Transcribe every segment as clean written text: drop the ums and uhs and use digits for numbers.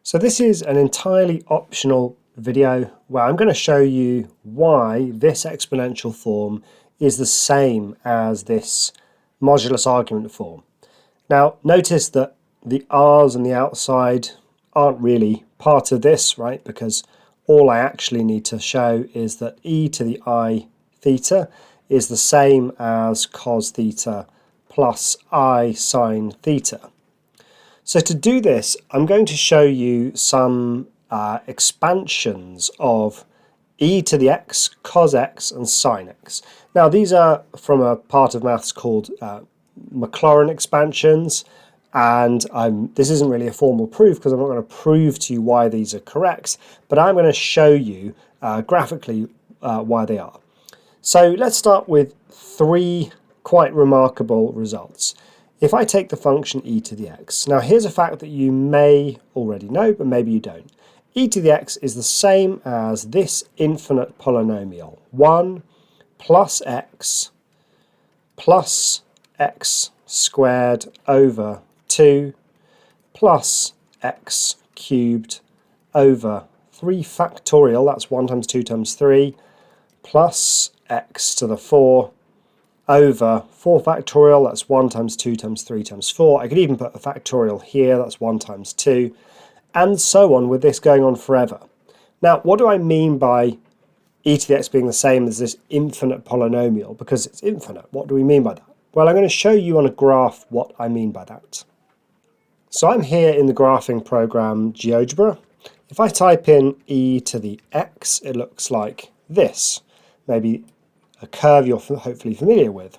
So this is an entirely optional video where I'm going to show you why this exponential form is the same as this modulus argument form. Now notice that the r's on the outside aren't really part of this, right? Because all I actually need to show is that e to the I theta is the same as cos theta plus I sine theta. So to do this, I'm going to show you some expansions of e to the x, cos x and sine x. Now these are from a part of maths called Maclaurin expansions, and this isn't really a formal proof because I'm not going to prove to you why these are correct, but I'm going to show you graphically why they are. So let's start with three quite remarkable results. If I take the function e to the x, now here's a fact that you may already know, but maybe you don't. E to the x is the same as this infinite polynomial, 1 plus x squared over 2 plus x cubed over 3 factorial, that's 1 times 2 times 3, plus x to the 4 over 4 factorial, that's 1 times 2 times 3 times 4. I could even put a factorial here, that's 1 times 2, and so on, with this going on forever. Now, what do I mean by e to the x being the same as this infinite polynomial? Because it's infinite. What do we mean by that? Well, I'm going to show you on a graph what I mean by that. So I'm here in the graphing program GeoGebra. If I type in e to the x, it looks like this. Maybe a curve you're hopefully familiar with.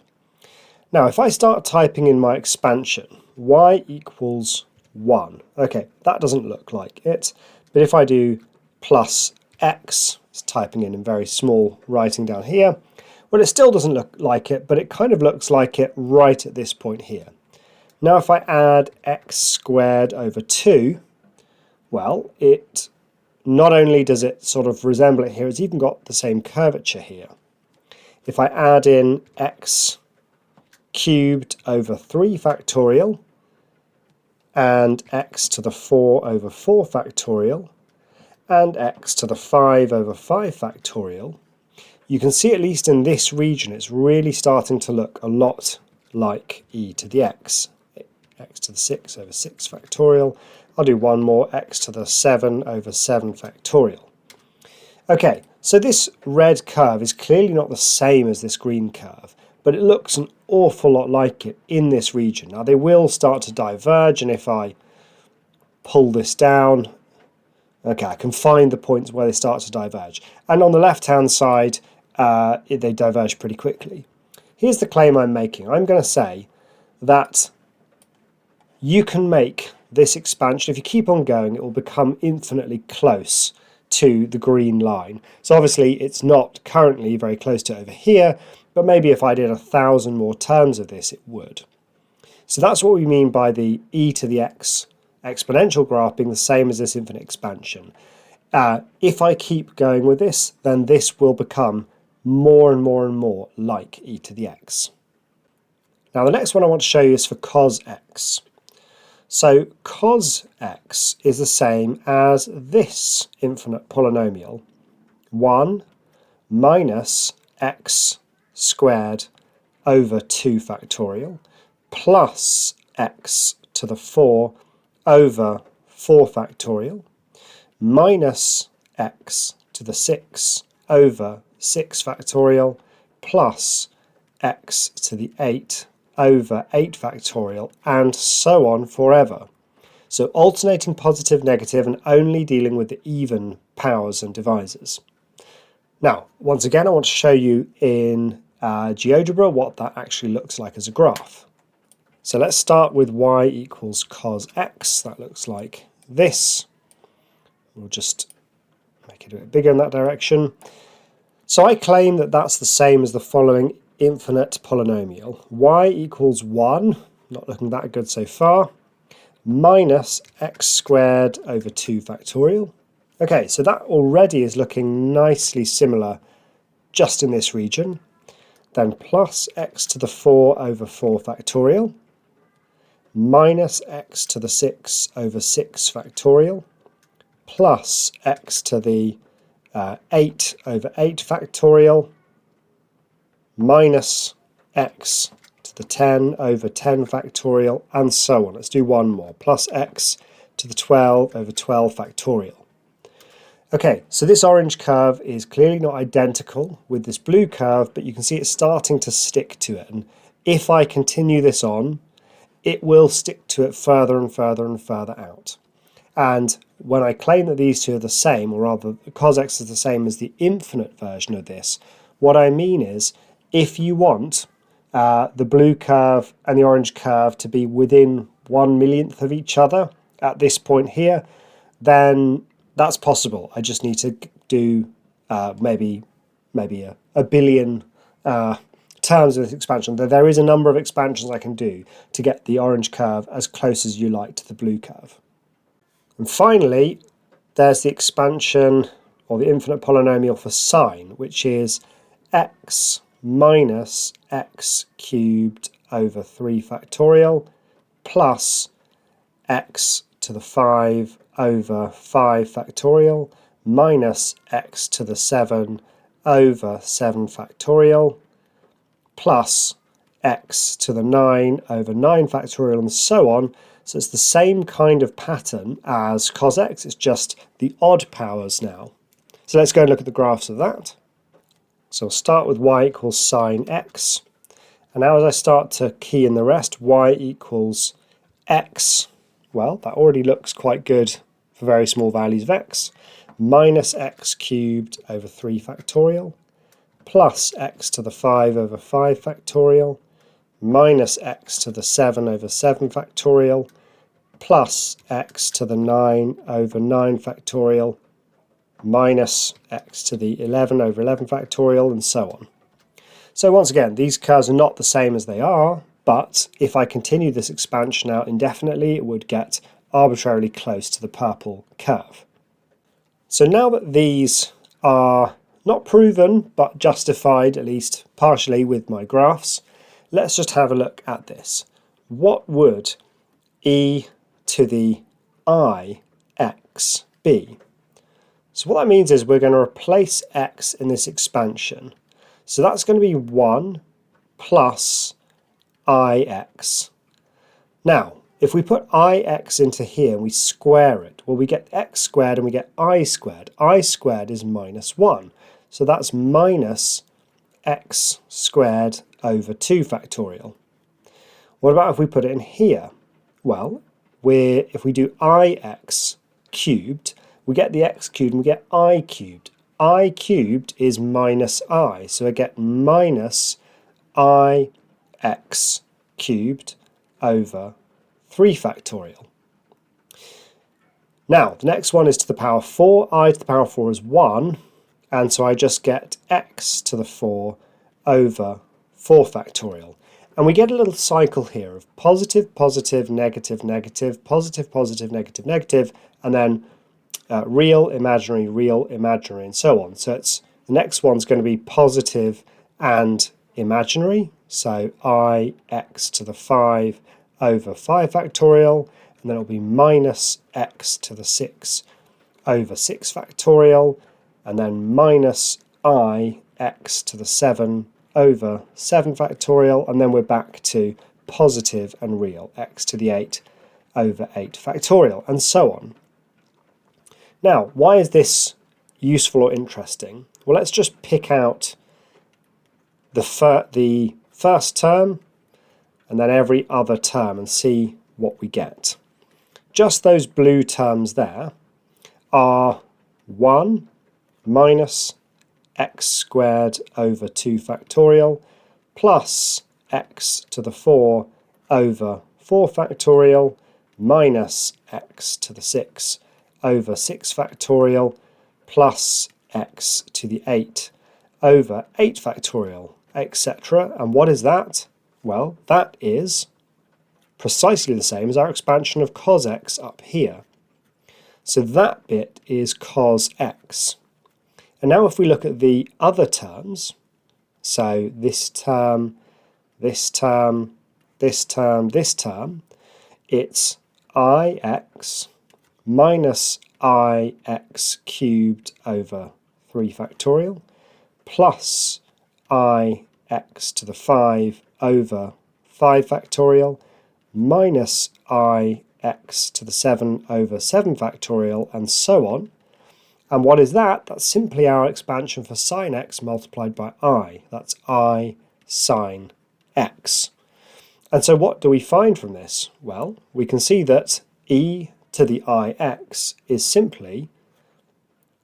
Now if I start typing in my expansion, y equals 1, okay, that doesn't look like it, but if I do plus x, it's typing in very small writing down here, well it still doesn't look like it, but it kind of looks like it right at this point here. Now if I add x squared over 2, well, it not only does it sort of resemble it here, it's even got the same curvature here. If I add in x cubed over 3 factorial and x to the 4 over 4 factorial and x to the 5 over 5 factorial, you can see at least in this region it's really starting to look a lot like e to the x. X to the 6 over 6 factorial. I'll do one more, x to the 7 over 7 factorial. Okay, so this red curve is clearly not the same as this green curve, but it looks an awful lot like it in this region. Now they will start to diverge, and if I pull this down, okay, I can find the points where they start to diverge. And on the left-hand side, they diverge pretty quickly. Here's the claim I'm making. I'm going to say that you can make this expansion, if you keep on going, it will become infinitely close to the green line. So obviously it's not currently very close to over here, but maybe if I did 1,000 more terms of this, it would. So that's what we mean by the e to the x exponential graph being the same as this infinite expansion. If I keep going with this, then this will become more and more and more like e to the x. Now the next one I want to show you is for cos x. So cos x is the same as this infinite polynomial, 1 minus x squared over 2 factorial plus x to the 4 over 4 factorial minus x to the 6 over 6 factorial plus x to the 8 over 8 factorial, and so on forever. So alternating positive, negative, and only dealing with the even powers and divisors. Now, once again, I want to show you in GeoGebra what that actually looks like as a graph. So let's start with y equals cos x. That looks like this. We'll just make it a bit bigger in that direction. So I claim that that's the same as the following infinite polynomial. Y equals 1, not looking that good so far, minus x squared over 2 factorial. Okay, so that already is looking nicely similar just in this region. Then plus x to the 4 over 4 factorial, minus x to the 6 over 6 factorial, plus x to the 8 over 8 factorial minus x to the 10 over 10 factorial, and so on. Let's do one more, plus x to the 12 over 12 factorial. Okay, so this orange curve is clearly not identical with this blue curve, but you can see it's starting to stick to it. And if I continue this on, it will stick to it further and further and further out. And when I claim that these two are the same, or rather cos x is the same as the infinite version of this, what I mean is if you want the blue curve and the orange curve to be within 1/1,000,000th of each other at this point here, then that's possible. I just need to do maybe a billion terms of this expansion. There is a number of expansions I can do to get the orange curve as close as you like to the blue curve. And finally, there's the expansion or the infinite polynomial for sine, which is x minus x cubed over 3 factorial plus x to the 5 over 5 factorial minus x to the 7 over 7 factorial plus x to the 9 over 9 factorial, and so on. So it's the same kind of pattern as cos x, it's just the odd powers now. So let's go and look at the graphs of that. So I'll start with y equals sine x, and now as I start to key in the rest, y equals x, well, that already looks quite good for very small values of x, minus x cubed over 3 factorial, plus x to the 5 over 5 factorial, minus x to the 7 over 7 factorial, plus x to the 9 over 9 factorial, minus x to the 11 over 11 factorial, and so on. So once again, these curves are not the same as they are, but if I continue this expansion out indefinitely, it would get arbitrarily close to the purple curve. So now that these are not proven, but justified, at least partially, with my graphs, let's just have a look at this. What would e to the I x be? So what that means is we're going to replace x in this expansion. So that's going to be 1 plus ix. Now, if we put ix into here and we square it, well, we get x squared and we get I squared. I squared is minus 1. So that's minus x squared over 2 factorial. What about if we put it in here? Well, if we do ix cubed, we get the x cubed and we get I cubed. I cubed is minus I, so I get minus ix cubed over 3 factorial. Now, the next one is to the power 4. I to the power 4 is 1, and so I just get x to the 4 over 4 factorial. And we get a little cycle here of positive, positive, negative, negative, positive, positive, negative, negative, and then real, imaginary, and so on. So the next one's going to be positive and imaginary. So ix to the 5 over 5 factorial, and then it'll be minus x to the 6 over 6 factorial, and then minus ix to the 7 over 7 factorial, and then we're back to positive and real, x to the 8 over 8 factorial, and so on. Now, why is this useful or interesting? Well, let's just pick out the first term and then every other term and see what we get. Just those blue terms there are 1 minus x squared over 2 factorial plus x to the 4 over 4 factorial minus x to the 6 over 6 factorial plus x to the 8 over 8 factorial, etc. And what is that? Well, that is precisely the same as our expansion of cos x up here. So that bit is cos x. And now if we look at the other terms, so this term, this term, this term, this term, it's ix minus ix cubed over 3 factorial plus ix to the 5 over 5 factorial minus ix to the 7 over 7 factorial, and so on. And what is that? That's simply our expansion for sine x multiplied by I. That's I sine x. And so what do we find from this? Well, we can see that e to the ix is simply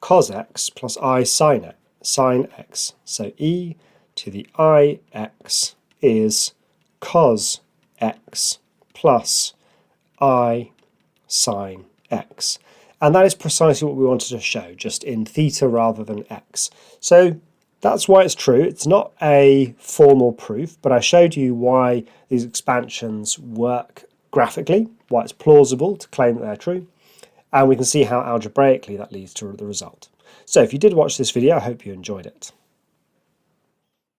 cos x plus I sine x. So e to the ix is cos x plus I sine x. And that is precisely what we wanted to show, just in theta rather than x. So that's why it's true. It's not a formal proof, but I showed you why these expansions work graphically, why it's plausible to claim that they're true, and we can see how algebraically that leads to the result. So if you did watch this video, I hope you enjoyed it.